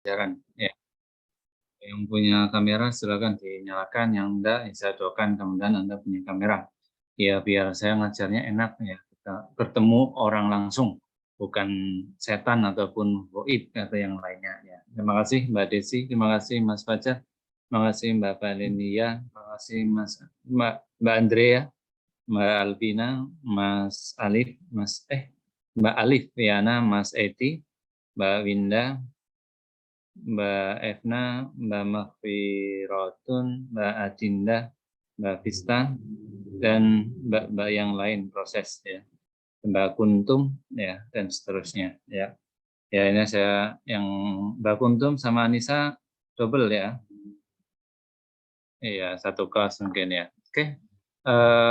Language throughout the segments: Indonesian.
pembelajaran. Ya, yang punya kamera silakan dinyalakan, yang enggak, saya doakan kemudian Anda punya kamera. Ya, biar saya ngajarnya enak ya, kita bertemu orang langsung, bukan setan ataupun goib atau yang lainnya ya. Terima kasih Mbak Desi, terima kasih Mas Fajar, terima kasih Mbak Valencia, terima kasih Mbak Andrea, Mbak Alvina, Mas Alif, Mbak Alif Viana, Mas Eti, Mbak Winda, Mbak Evna, Mbak Mahfirotun, Mbak Adinda, Mbak Vista, dan Mbak yang lain proses ya, Mbak Kuntum ya, dan seterusnya ya. Ya, ini saya yang Mbak Kuntum sama Anissa double ya. Iya, satu kelas mungkin ya. Oke.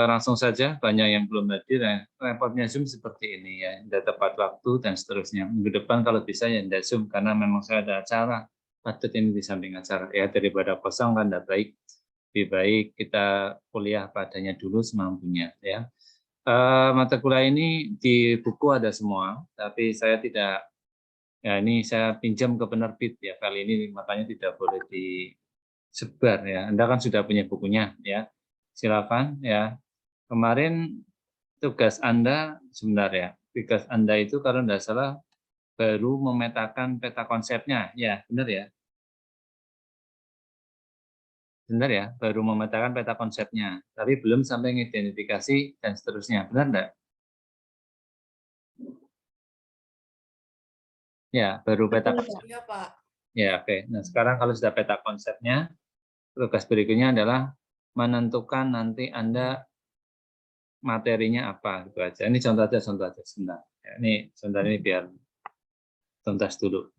Langsung saja, banyak yang belum hadir ya. Repotnya Zoom seperti ini ya, tidak tepat waktu dan seterusnya. Minggu depan kalau bisa ya tidak Zoom, karena memang saya ada acara, patut ini di samping acara ya, daripada kosong kan tidak baik. Lebih baik kita kuliah padanya dulu semampunya ya. Mata kuliah ini di buku ada semua, tapi saya tidak, ya ini saya pinjam ke penerbit ya kali ini, makanya tidak boleh disebar ya. Anda kan sudah punya bukunya ya, silakan ya. Kemarin tugas Anda sebentar ya, tugas Anda itu kalau tidak salah baru memetakan peta konsepnya, ya benar ya, benar ya, baru memetakan peta konsepnya, tapi belum sampai mengidentifikasi dan seterusnya, benar enggak? Ya, baru peta konsep. Iya, Pak. Ya, oke. Nah, sekarang kalau sudah peta konsepnya, tugas berikutnya adalah menentukan nanti Anda materinya apa, gitu aja. Ini contoh aja sebentar. Ya, ini sebentar, ini biar tuntas dulu.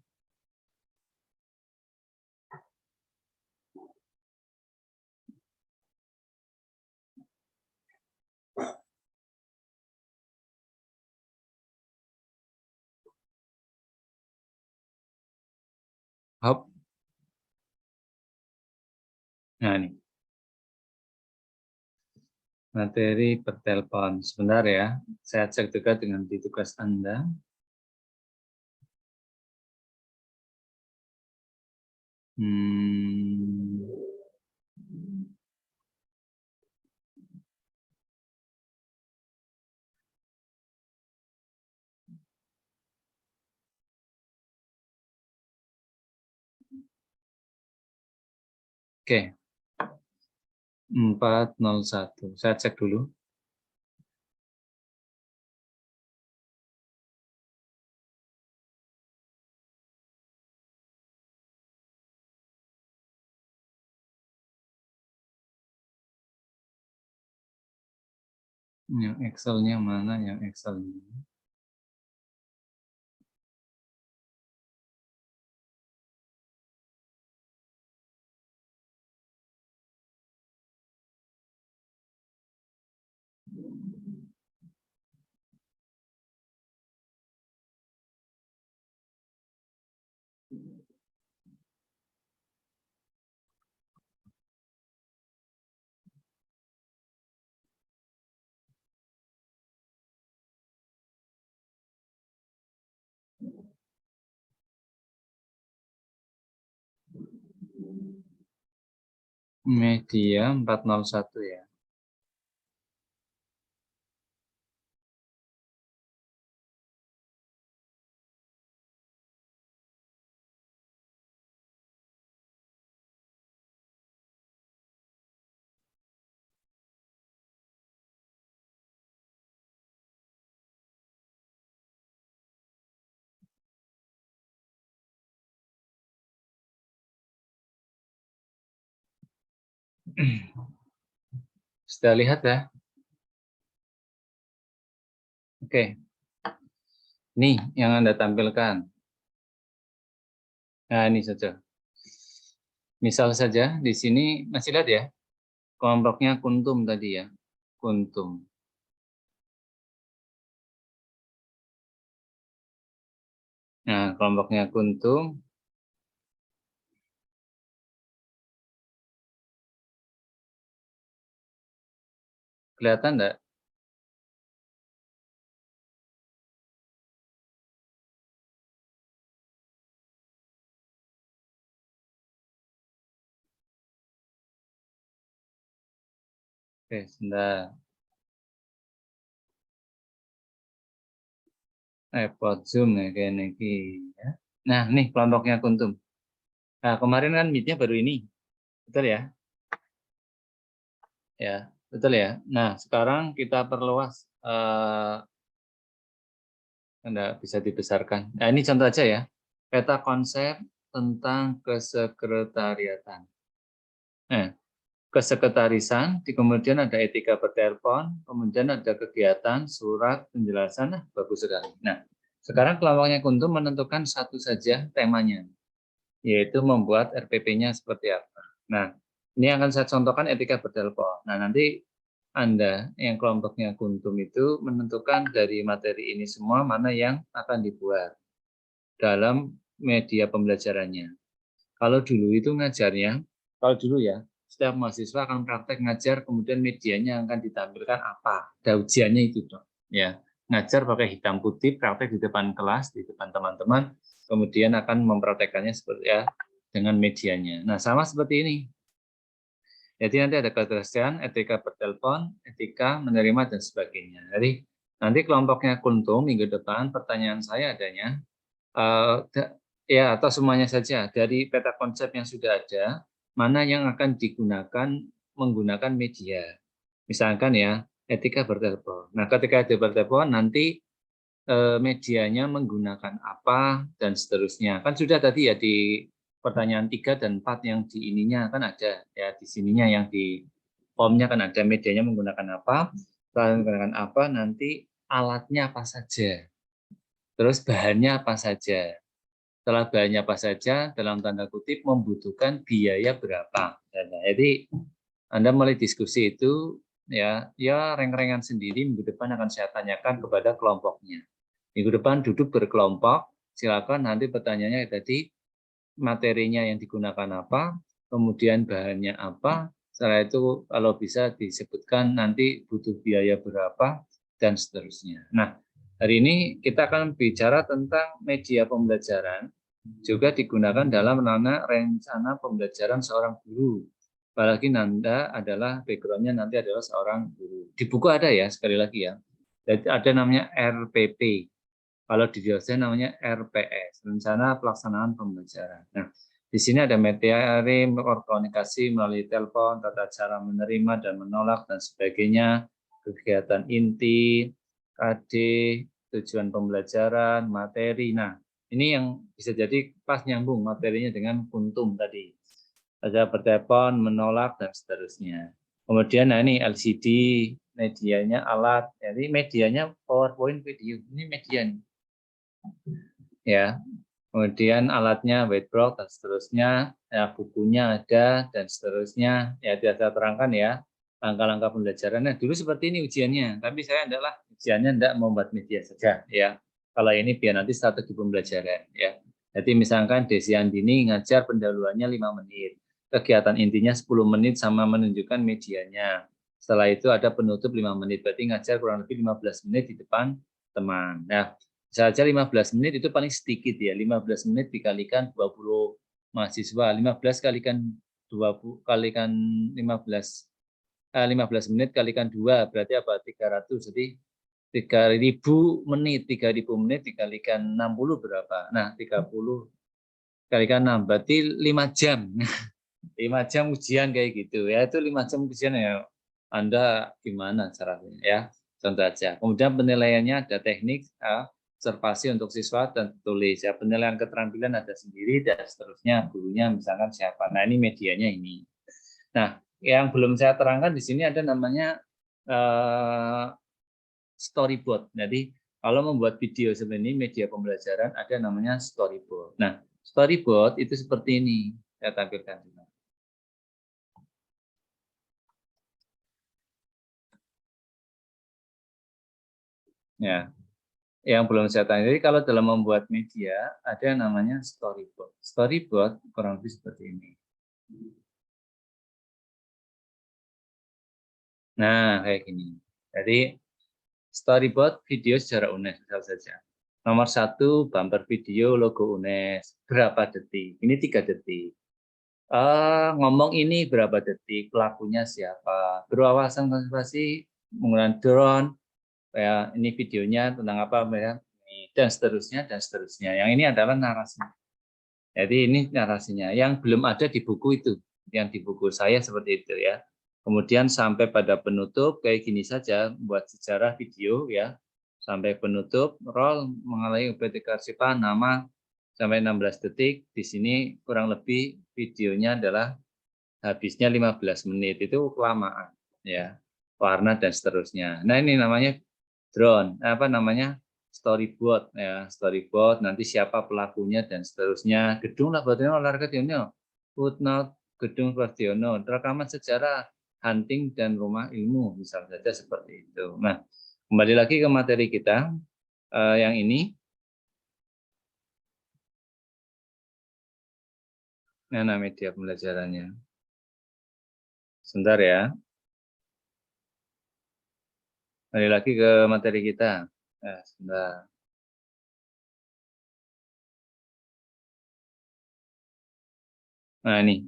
Hop. Nah, ini materi bertelepon. Sebentar ya, saya cek juga dengan di tugas Anda. Hmm. Oke, 401. Saya cek dulu. Yang Excel-nya mana? Yang Excel-nya. Media 401 ya. Sudah lihat ya? Oke, nih yang Anda tampilkan. Nah, ini saja. Misal saja di sini masih lihat ya, kelompoknya kuntum tadi ya, kuntum. Nah, kelompoknya kuntum. Kelihatan enggak? Oke, sebentar. Repot Zoom ya kayaknya ya. Nah, nih kelompoknya Kuntum. Nah, kemarin kan meet-nya baru ini. Betul ya? Ya, betul ya. Nah, sekarang kita perluas Anda bisa dibesarkan. Nah, ini contoh aja ya. Peta konsep tentang kesekretariatan. Nah, kesekretarisan, kemudian ada etika bertelepon, kemudian ada kegiatan, surat, penjelasan, nah, bagus sekali. Nah, sekarang kelompoknya Kuntum menentukan satu saja temanya, yaitu membuat RPP-nya seperti apa. Nah, ini akan saya contohkan etika bertelepon. Nah, nanti Anda yang kelompoknya Kuntum itu menentukan dari materi ini semua mana yang akan dibuat dalam media pembelajarannya. Kalau dulu itu ngajarnya, kalau dulu ya, setiap mahasiswa akan praktek ngajar, kemudian medianya akan ditampilkan apa, ada ujiannya itu dong. Ya, ngajar pakai hitam putih, praktek di depan kelas, di depan teman-teman, kemudian akan mempraktekannya seperti ya dengan medianya. Nah, sama seperti ini. Jadi nanti ada ketersediaan, etika bertelepon, etika menerima dan sebagainya. Jadi nanti kelompoknya Kuntum minggu depan pertanyaan saya adanya ya atau semuanya saja dari peta konsep yang sudah ada, mana yang akan digunakan menggunakan media. Misalkan ya, etika bertelepon. Nah, ketika etika bertelepon nanti medianya menggunakan apa dan seterusnya. Kan sudah tadi ya di pertanyaan 3 dan 4 yang di ininya kan ada ya di sininya yang di formnya kan ada medianya menggunakan apa, menggunakan apa, nanti alatnya apa saja. Terus bahannya apa saja. Setelah bahannya apa saja, dalam tanda kutip membutuhkan biaya berapa. Nah, jadi Anda mulai diskusi itu ya reng-rengan sendiri minggu depan akan saya tanyakan kepada kelompoknya. Minggu depan duduk berkelompok, silakan nanti pertanyaannya tadi materinya yang digunakan apa, kemudian bahannya apa, setelah itu kalau bisa disebutkan nanti butuh biaya berapa, dan seterusnya. Nah, hari ini kita akan bicara tentang media pembelajaran, juga digunakan dalam ranah rencana pembelajaran seorang guru. Apalagi Anda adalah background-nya nanti adalah seorang guru. Di buku ada ya, sekali lagi ya. Jadi ada namanya RPP. Kalau di dosen namanya RPS, Rencana Pelaksanaan Pembelajaran. Nah, di sini ada materi komunikasi melalui telepon, tata cara menerima dan menolak, dan sebagainya, kegiatan inti, KD, tujuan pembelajaran, materi. Nah, ini yang bisa jadi pas nyambung materinya dengan Kuntum tadi. Ada bertelepon, menolak, dan seterusnya. Kemudian, nah ini LCD, medianya alat, jadi medianya PowerPoint video, ini media nih. Ya, kemudian alatnya whiteboard dan seterusnya, ya, bukunya ada dan seterusnya, ya tidak saya terangkan ya langkah-langkah pembelajarannya. Dulu seperti ini ujiannya, tapi saya adalah ujiannya tidak membuat media saja ya. Kalau ini biar nanti strategi pembelajaran ya. Jadi misalkan Desi Andini ngajar pendahuluannya 5 menit, kegiatan intinya 10 menit sama menunjukkan medianya. Setelah itu ada penutup 5 menit, berarti ngajar kurang lebih 15 menit di depan teman. Nah, saja 15 menit itu paling sedikit ya, 15 menit dikalikan 20 mahasiswa, 15 kalikan 20 kalikan 15 15 menit kalikan 2 berarti apa? 300. Jadi 3.000 menit, 3.000 menit dikalikan 60 berapa? Nah, 30 kalikan 6 berarti 5 jam. 5 jam ujian kayak gitu ya. Itu 5 jam ujian ya. Anda gimana caranya ya? Contoh aja. Kemudian penilaiannya ada teknik, observasi untuk siswa dan tulis. Ya, penilaian keterampilan ada sendiri dan seterusnya. Gurunya misalkan siapa. Nah, ini medianya ini. Nah, yang belum saya terangkan di sini ada namanya storyboard. Jadi, kalau membuat video seperti ini media pembelajaran ada namanya storyboard. Nah, storyboard itu seperti ini. Saya tampilkan juga. Ya, yang belum saya tanya. Jadi kalau dalam membuat media ada yang namanya storyboard. Storyboard kurang lebih seperti ini. Nah, kayak gini. Jadi storyboard video secara UNES misal saja. Nomor 1 bumper video logo UNES berapa detik? Ini 3 detik. Ngomong ini berapa detik, pelakunya siapa, berwawasan konservasi menggunakan drone, ya ini videonya tentang apa, ya, dan seterusnya dan seterusnya. Yang ini adalah narasi. Jadi ini narasinya yang belum ada di buku itu, yang di buku saya seperti itu ya. Kemudian sampai pada penutup kayak gini saja, buat sejarah video ya. Sampai penutup, roll mengalami UPT Karsipa, nama sampai 16 detik. Di sini kurang lebih videonya adalah habisnya 15 menit, itu kelamaan ya. Warna dan seterusnya. Nah, ini namanya drone, apa namanya? Storyboard ya, storyboard, nanti siapa pelakunya dan seterusnya. Gedung Laboratorium Olahraga Tionyo, footnote Gedung Tionyo, rekaman sejarah hunting dan rumah ilmu, misalnya saja seperti itu. Nah, kembali lagi ke materi kita yang ini. Mana media pembelajarannya? Sebentar ya. Kembali lagi ke materi kita. Sebentar. Nah, ini.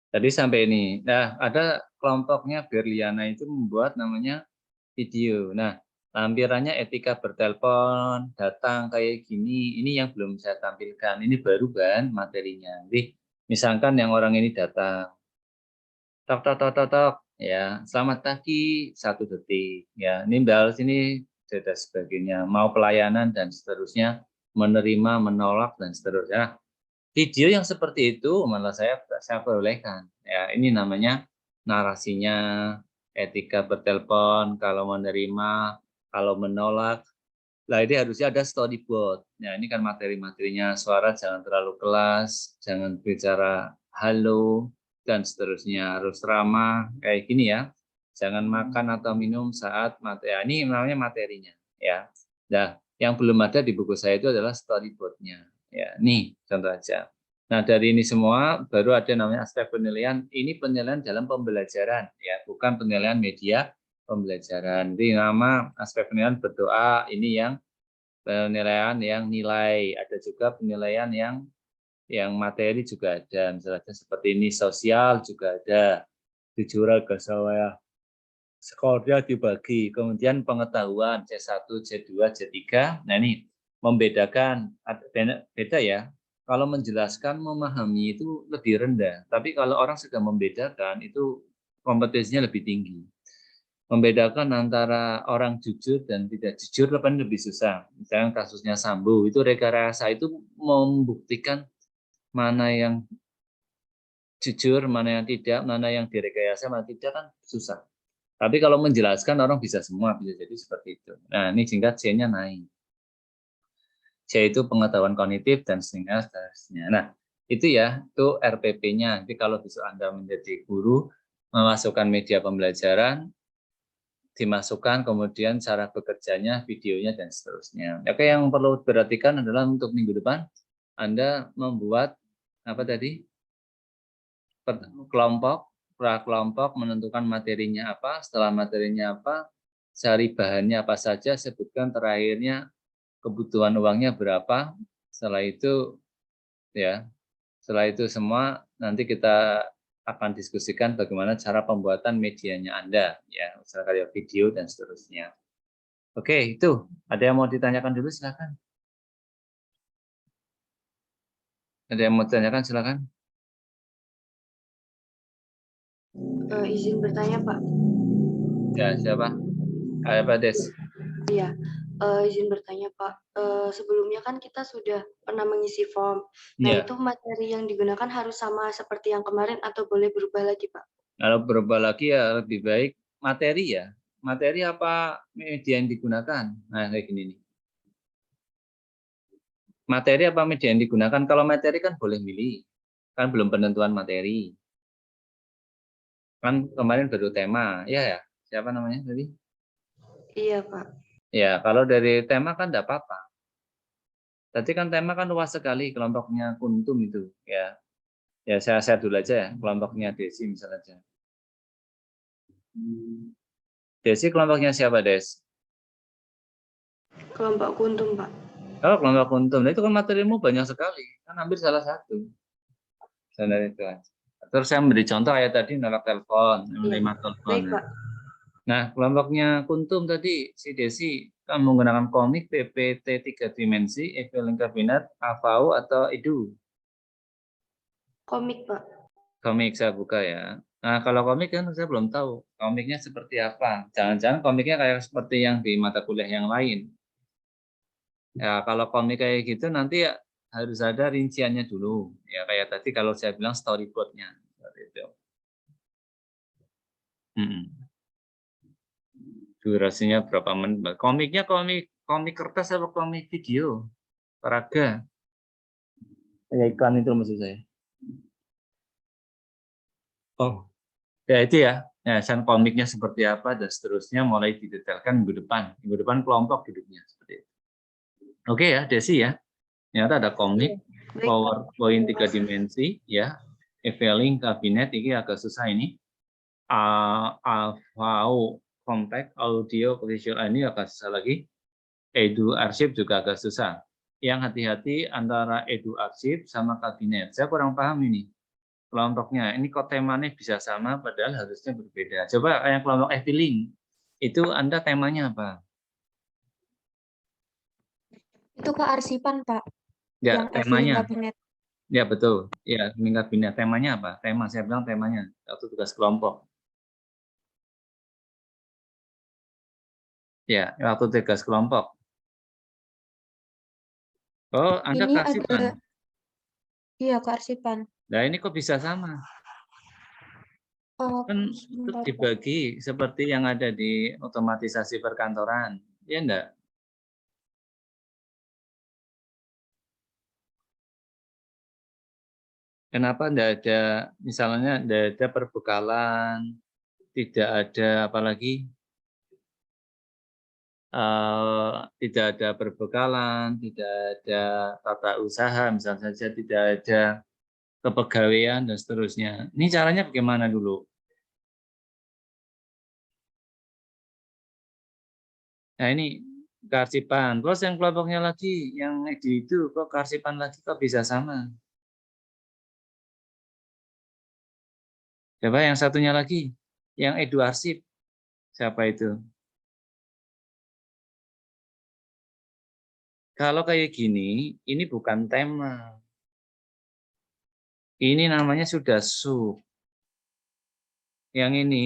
Tadi sampai ini. Nah, ada kelompoknya Berliana itu membuat namanya video. Nah, lampirannya etika bertelepon, datang kayak gini. Ini yang belum saya tampilkan. Ini baru kan materinya. Jadi, misalkan yang orang ini datang. Tok, tok, tok, tok, tok. Ya, selamat pagi, 1 detik. Ya, ini balas ini dan sebagainya. Mau pelayanan dan seterusnya, menerima, menolak dan seterusnya. Video yang seperti itu malah saya perbolehkan. Ya, ini namanya narasinya, etika bertelepon, kalau menerima, kalau menolak. Lah ini harusnya ada storyboard. Ya, ini kan materi-materinya, suara jangan terlalu keras, jangan bicara halo dan seterusnya, harus ramah kayak gini ya. Jangan makan atau minum saat materi. Ya, ini namanya materinya ya. Nah, yang belum ada di buku saya itu adalah storyboardnya. Ya, nih contoh aja. Nah, dari ini semua baru ada namanya aspek penilaian. Ini penilaian dalam pembelajaran ya, bukan penilaian media pembelajaran. Jadi nama aspek penilaian berdoa, ini yang penilaian yang nilai. Ada juga penilaian yang materi juga ada. Misalnya seperti ini sosial juga ada. Tujuan kesalahan skornya dibagi. Kemudian pengetahuan C1, C2, C3. Nah, ini membedakan, beda ya. Kalau menjelaskan, memahami itu lebih rendah. Tapi kalau orang sudah membedakan, itu kompetensinya lebih tinggi. Membedakan antara orang jujur dan tidak jujur lebih susah. Misalnya kasusnya Sambo, itu rekayasa itu membuktikan mana yang jujur, mana yang tidak, mana yang direkayasa, mana tidak kan susah. Tapi kalau menjelaskan orang bisa semua, bisa jadi seperti itu. Nah, ini singkat C-nya naik. C itu pengetahuan kognitif dan seterusnya. Nah, itu ya, itu RPP-nya. Jadi kalau besok Anda menjadi guru, memasukkan media pembelajaran, dimasukkan, kemudian cara bekerjanya, videonya, dan seterusnya. Oke, yang perlu diperhatikan adalah untuk minggu depan, Anda membuat apa tadi? Kelompok, pra-kelompok, menentukan materinya apa, setelah materinya apa, cari bahannya apa saja, sebutkan terakhirnya kebutuhan uangnya berapa. Setelah itu ya, setelah itu semua nanti kita akan diskusikan bagaimana cara pembuatan medianya Anda ya, misalnya kayak video dan seterusnya. Oke, itu. Ada yang mau ditanyakan dulu silakan. Ada yang mau ditanyakan silakan. Izin bertanya, Pak. Ya, siapa? Pak Des. Iya, izin bertanya, Pak. Sebelumnya kan kita sudah pernah mengisi form. Nah, Ya. itu materi yang digunakan harus sama seperti yang kemarin atau boleh berubah lagi, Pak? Kalau berubah lagi ya lebih baik materi ya. Materi apa media yang digunakan? Nah, kayak gini nih. Materi apa media yang digunakan? Kalau materi kan boleh milih. Kan belum penentuan materi. Kan kemarin baru tema. Ya ya. Siapa namanya tadi? Iya, Pak. Ya, kalau dari tema kan enggak apa-apa. Tadi kan tema kan luas sekali kelompoknya Kuntum itu. Ya, ya saya dulu aja ya. Kelompoknya Desi misalnya aja. Desi kelompoknya siapa, Des? Kelompok kuntum, Pak. Oh, kelompok Kuntum. Nah, itu kan materimu banyak sekali. Kan ambil salah satu. Standar itu aja. Terus saya memberi contoh ayat tadi nolak telepon, menerima telepon. Baik, Pak. Nah, kelompoknya Kuntum tadi, si Desi, kan menggunakan komik, PPT 3 dimensi, e-filing kabinet, AVAU, atau EDU? Komik, Pak. Komik saya buka ya. Nah, kalau komik kan saya belum tahu komiknya seperti apa. Jangan-jangan komiknya kayak seperti yang di mata kuliah yang lain. Ya, kalau komik kayak gitu nanti ya harus ada rinciannya dulu. Ya, kayak tadi kalau saya bilang storyboard-nya. Seperti itu. Durasinya berapa menit? Komiknya komik kertas atau komik video? Peraga. Kayak iklan itu maksud saya. Oh, ya itu ya. Ya, komiknya seperti apa dan seterusnya mulai didetailkan minggu depan. Minggu depan kelompok duduknya seperti itu. Oke ya, Desi ya. Ternyata ada komik, Baik, Pak. PowerPoint 3 dimensi, ya. E-filing kabinet ini agak susah ini. AVAU compact audio visual ini agak susah lagi. Edu arsip juga agak susah. Yang hati-hati antara edu arsip sama kabinet. Saya kurang paham ini kelompoknya. Ini kok temanya bisa sama padahal harusnya berbeda. Coba yang kelompok e-filing itu Anda temanya apa? Itu kearsipan, Pak. Ya, Yang e-filing temanya. kabinet. Ya, betul. Ya, tingkat kabinet. Temanya apa? Tema, saya bilang temanya. Atau tugas kelompok. Ya, waktu tugas kelompok. Oh, Anda Ini kearsipan. ada, iya kearsipan. Nah, ini kok bisa sama? Kan itu Sebentar, Pak. dibagi seperti yang ada di otomatisasi perkantoran. Ya enggak? Kenapa enggak ada, misalnya enggak ada perbekalan, tidak ada apalagi tidak ada perbekalan, tidak ada tata usaha, misalnya saja tidak ada kepegawaian dan seterusnya. Ini caranya bagaimana dulu? Nah ini kearsipan. Terus yang kelompoknya lagi, yang di itu kok kearsipan lagi kok bisa sama? Coba yang satunya lagi, yang edu arsip. Siapa itu? Kalau kayak gini, ini bukan tema. Ini namanya sudah sub. Yang ini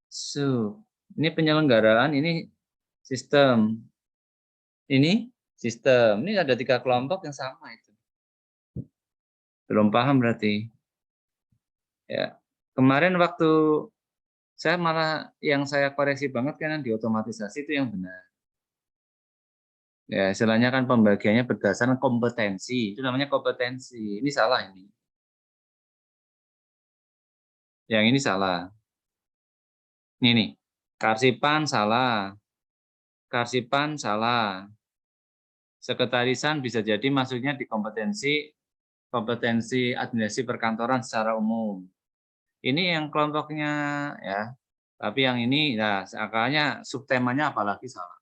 sub. Ini penyelenggaraan, ini sistem. Ini sistem. Ini ada 3 kelompok yang sama itu. Belum paham berarti. Ya. Kemarin waktu saya malah yang saya koreksi banget kan di otomatisasi itu yang benar. Ya, istilahnya kan pembagiannya berdasarkan kompetensi. Itu namanya kompetensi. Ini salah ini. Yang ini salah. Ini nih. Karsipan salah. Karsipan salah. Sekretarisan bisa jadi masuknya di kompetensi administrasi perkantoran secara umum. Ini yang kelompoknya ya. Tapi yang ini ya akalnya subtemanya apalagi salah.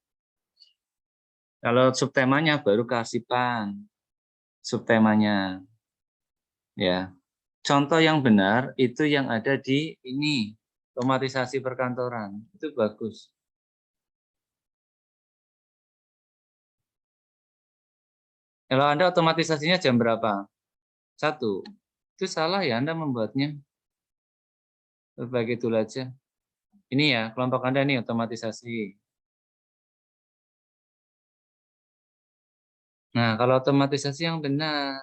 Kalau subtemanya baru kearsipan. Subtemanya. Ya. Contoh yang benar itu yang ada di ini, otomatisasi perkantoran. Itu bagus. Kalau Anda otomatisasinya jam berapa? 1. Itu salah ya Anda membuatnya. Berbagi tool aja. Ini ya, kelompok Anda nih otomatisasi. Nah, kalau otomatisasi yang benar,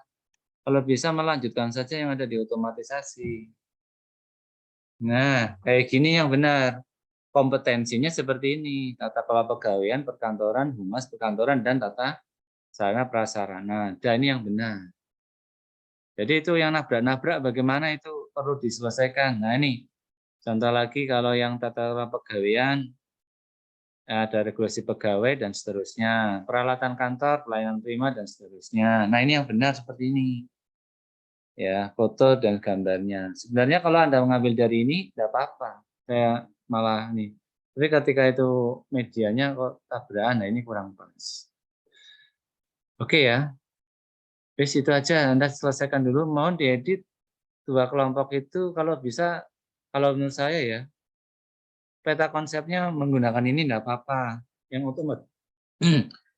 kalau bisa melanjutkan saja yang ada di otomatisasi. Nah, kayak gini yang benar. Kompetensinya seperti ini, tata kelola pegawaian, perkantoran, humas perkantoran, dan tata sarana prasarana. Dan ini yang benar. Jadi itu yang nabrak-nabrak bagaimana itu perlu diselesaikan. Nah ini, contoh lagi kalau yang tata kelola pegawaian, ada regulasi pegawai dan seterusnya, peralatan kantor, pelayanan prima dan seterusnya. Nah ini yang benar seperti ini, ya foto dan gambarnya. Sebenarnya kalau Anda mengambil dari ini tidak apa-apa, saya malah nih. Tapi ketika itu medianya kok tabrakan, nah ini kurang pas. Oke ya, wis itu aja Anda selesaikan dulu, mohon diedit 2 kelompok itu kalau bisa, kalau menurut saya ya, peta konsepnya menggunakan ini enggak apa-apa, yang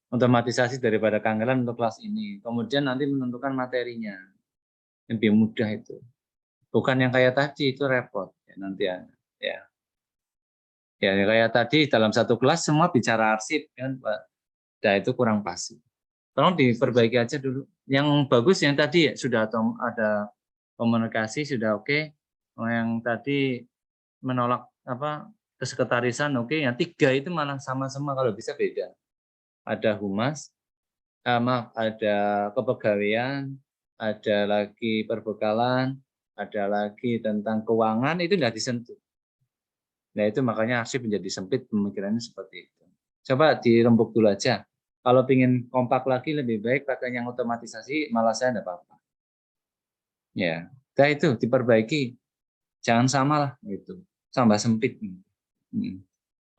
otomatisasi daripada kangelan untuk kelas ini. Kemudian nanti menentukan materinya, lebih mudah itu. Bukan yang kayak tadi, itu repot ya nanti ya. Ya kayak tadi dalam satu kelas semua bicara arsip kan, Pak. Nah, itu kurang pas. Tolong diperbaiki aja dulu. Yang bagus yang tadi ya sudah ada komunikasi sudah oke. Yang tadi menolak kesekretarisan oke. Yang 3 itu malah sama-sama kalau bisa beda. Ada humas, maaf, ada kepegawaian, ada lagi perbekalan, ada lagi tentang keuangan, itu tidak disentuh. Nah itu makanya arsip menjadi sempit, pemikirannya seperti itu. Coba dirembuk dulu aja. Kalau ingin kompak lagi lebih baik pakai yang otomatisasi, malah saya tidak apa-apa. Ya, nah itu diperbaiki. Jangan sama lah itu, tambah sempit.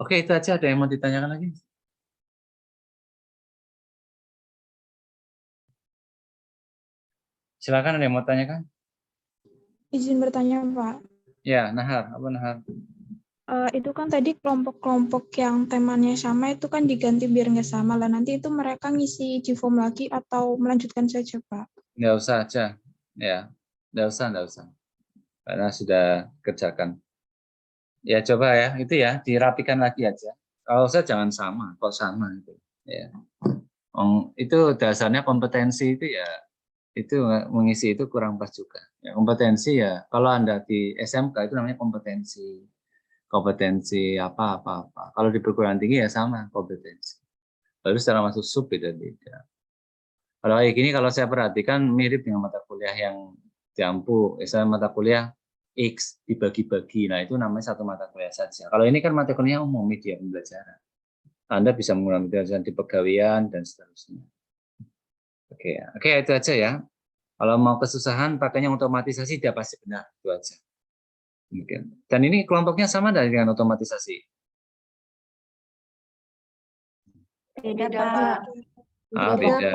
Oke, itu aja. Ada yang mau ditanyakan lagi? Silakan, ada yang mau tanyakan? Izin bertanya, Pak. Ya, Nahar. Apa Nahar? Itu kan tadi kelompok-kelompok yang temanya sama itu kan diganti biar nggak sama lah. Nanti itu mereka ngisi G-form lagi atau melanjutkan saja, Pak? Nggak usah aja. Ya, nggak usah. Karena sudah kerjakan. Ya coba ya, itu ya dirapikan lagi aja. Kalau saya jangan sama, kok sama itu. Ya. Itu dasarnya kompetensi itu ya, itu mengisi itu kurang pas juga. Ya, kompetensi ya, kalau Anda di SMK itu namanya kompetensi apa. Kalau di perguruan tinggi ya sama kompetensi. Lalu secara masuk sub beda-beda. Kalau kayak gini, kalau saya perhatikan mirip dengan mata kuliah yang diampu, misalnya mata kuliah X dibagi-bagi, nah itu namanya satu mata kuliah saja. Kalau ini kan mata kuliah umum, media pembelajaran. Anda bisa menggunakan pembelajaran di pegawaian dan seterusnya. Oke, itu aja ya. Kalau mau kesusahan, pakainya otomatisasi, dia pasti benar. Itu aja. Mungkin. Dan ini kelompoknya sama dengan otomatisasi. Beda, Beda, Pak. Ah, beda.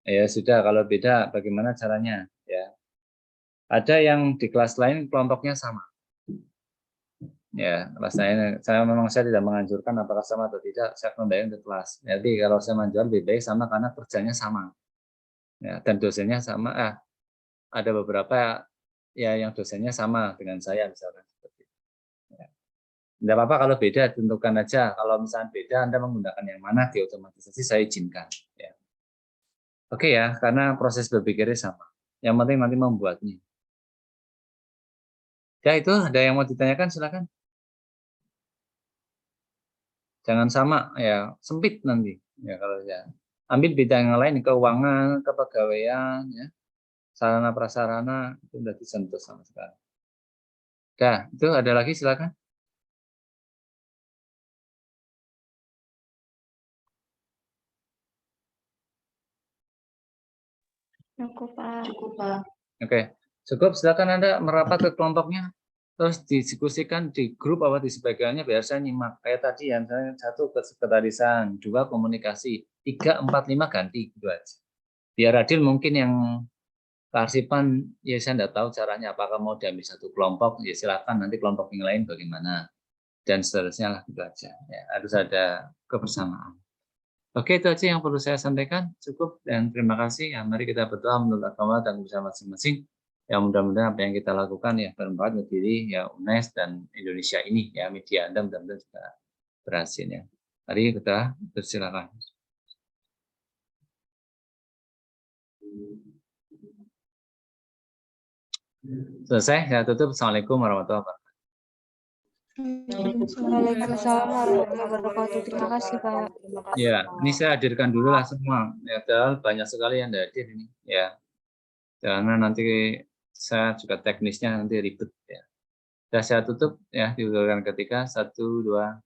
Ya sudah, kalau beda bagaimana caranya? Ya. Ada yang di kelas lain kelompoknya sama. Ya, kelas lain saya memang saya tidak menganjurkan apakah sama atau tidak, saya kembali ke kelas. Jadi kalau saya menganjurkan lebih baik sama karena kerjanya sama. Ya, dan dosennya sama. Ada beberapa ya yang dosennya sama dengan saya misalkan seperti itu. Ya. Tidak apa-apa kalau beda, tentukan aja. Kalau misalnya beda, Anda menggunakan yang mana di otomatisasi saya izinkan. Ya. Oke ya, karena proses berpikirnya sama. Yang penting nanti membuatnya. Ya itu, ada yang mau ditanyakan silakan. Jangan sama ya, sempit nanti. Ya kalau ya. Ambil bidang yang lain, keuangan, kepegawaian, ya, sarana prasarana itu sudah disentuh sama sekali. Dah, itu ada lagi silakan. Cukup, Pak. Cukup, Pak. Oke, cukup. Silakan Anda merapat ke kelompoknya, terus didiskusikan di grup apa di sebagainya biar saya nyimak. Kayak tadi yang saya 1 kesekretarisan, 2 komunikasi, 3, 4, 5 ganti gitu aja. Biar adil mungkin yang kearsipan, ya saya tidak tahu caranya apakah mau diambil satu kelompok, ya silakan nanti kelompok yang lain bagaimana dan seterusnya lah gitu aja. Ya, harus ada kebersamaan. Oke, itu aja yang perlu saya sampaikan. Cukup dan terima kasih. Ya, mari kita berdoa menurut agama dan bersama masing-masing. Ya mudah-mudahan apa yang kita lakukan ya bermanfaat bagi diri ya UNES dan Indonesia ini ya media Anda mudah-mudahan juga berhasil ya. Mari kita bersilakan. Selesai, saya tutup. Assalamualaikum warahmatullahi wabarakatuh. Waalaikumsalam warahmatullahi wabarakatuh. Terima kasih, Pak. Ya, ini saya hadirkan dulu lah semua. Ya, banyak sekali yang tidak hadir ini. Ya, karena nanti saya juga teknisnya nanti ribet. Ya. Sudah saya tutup ya di urutan ketiga. 1, 2,